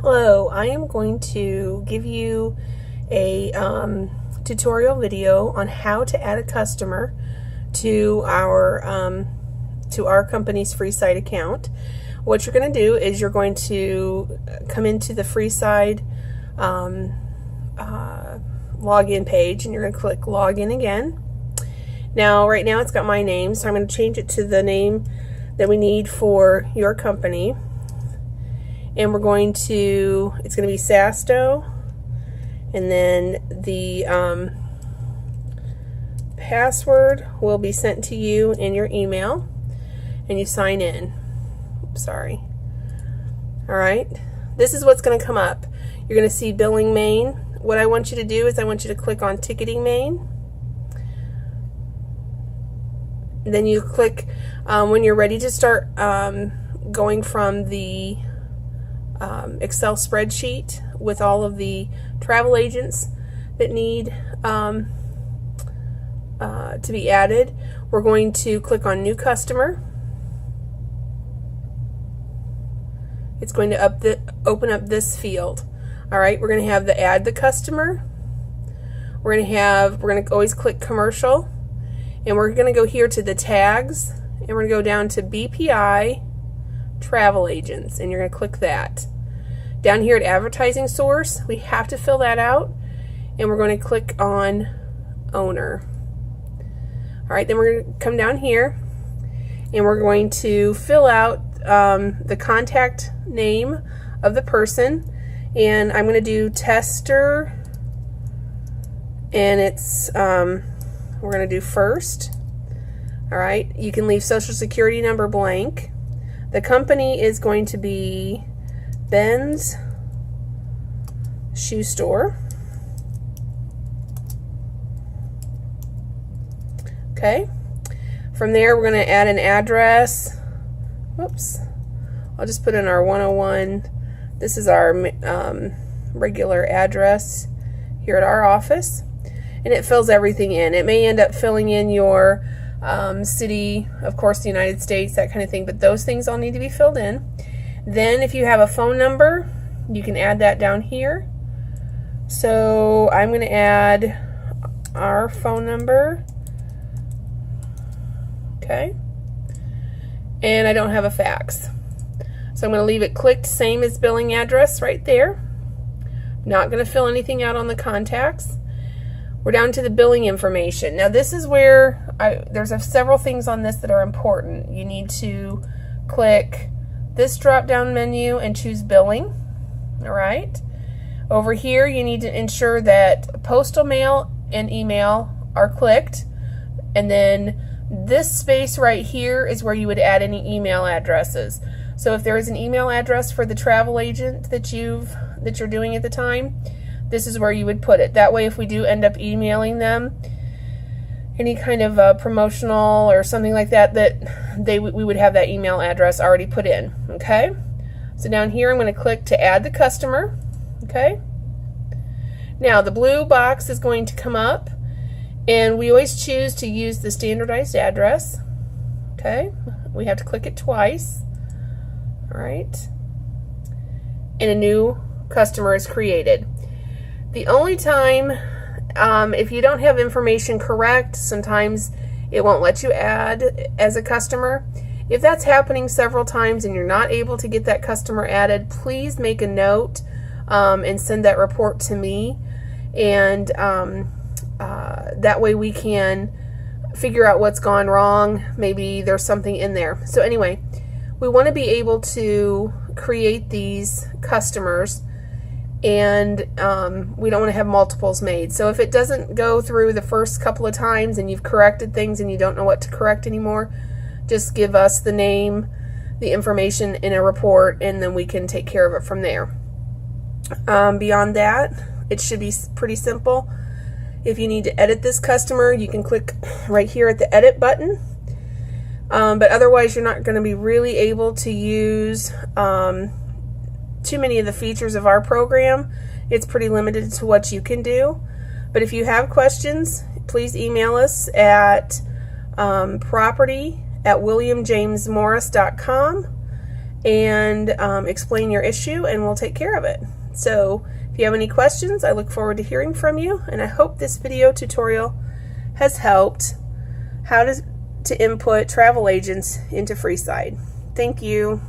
Hello, I am going to give you a tutorial video on how to add a customer to our company's Freeside account. What you're going to do is you're going to come into the Freeside login page, and you're going to click login again. Now, right now it's got my name, so I'm going to change it to the name that we need for your company. And we're going to, it's going to be Sasto, and then the password will be sent to you in your email, and you sign in. Oops, sorry. Alright, this is what's going to come up. You're going to see Billing Main. What I want you to do is I want you to click on Ticketing Main. Then you click, when you're ready to start going from the Excel spreadsheet with all of the travel agents that need to be added, we're going to click on New Customer. It's going to open up this field. Alright, we're going to have the Add the Customer. We're going to always click Commercial, and we're going to go here to the tags, and we're going to go down to BPI Travel Agents, and you're going to click that. Down here at Advertising Source, we have to fill that out, and we're going to click on Owner. Alright, then we're going to come down here, and we're going to fill out the contact name of the person, and I'm going to do Tester, and it's we're going to do first. Alright, you can leave Social Security number blank. The company is going to be Ben's Shoe Store. Okay. From there, we're going to add an address. Whoops. I'll just put in our 101. This is our regular address here at our office. And it fills everything in. It may end up filling in your city, of course, the United States, that kind of thing, but those things all need to be filled in. Then if you have a phone number, you can add that down here. So I'm going to add our phone number. Okay. And I don't have a fax. So I'm going to leave it clicked, same as billing address right there. Not going to fill anything out on the contacts. We're down to the billing information. Now this is where there's several things on this that are important. You need to click this drop down menu and choose billing. Alright. Over here you need to ensure that postal mail and email are clicked. And then this space right here is where you would add any email addresses. So if there is an email address for the travel agent that you're doing at the time, this is where you would put it. That way, if we do end up emailing them any kind of promotional or something like that, we would have that email address already put in. Okay. So down here, I'm going to click to add the customer. Okay. Now the blue box is going to come up, and we always choose to use the standardized address. Okay. We have to click it twice. All right. And a new customer is created. The only time, if you don't have information correct, sometimes it won't let you add as a customer. If that's happening several times and you're not able to get that customer added, please make a note and send that report to me. And that way we can figure out what's gone wrong. Maybe there's something in there. So anyway, we want to be able to create these customers, and we don't want to have multiples made. So if it doesn't go through the first couple of times and you've corrected things and you don't know what to correct anymore, just give us the name, the information in a report, and then we can take care of it from there. Beyond that, it should be pretty simple. If you need to edit this customer, you can click right here at the edit button. But otherwise, you're not going to be really able to use too many of the features of our program. It's pretty limited to what you can do. But if you have questions, please email us at property@williamjamesmorris.com, and explain your issue, and we'll take care of it. So if you have any questions, I look forward to hearing from you, and I hope this video tutorial has helped how to input travel agents into Freeside. Thank you.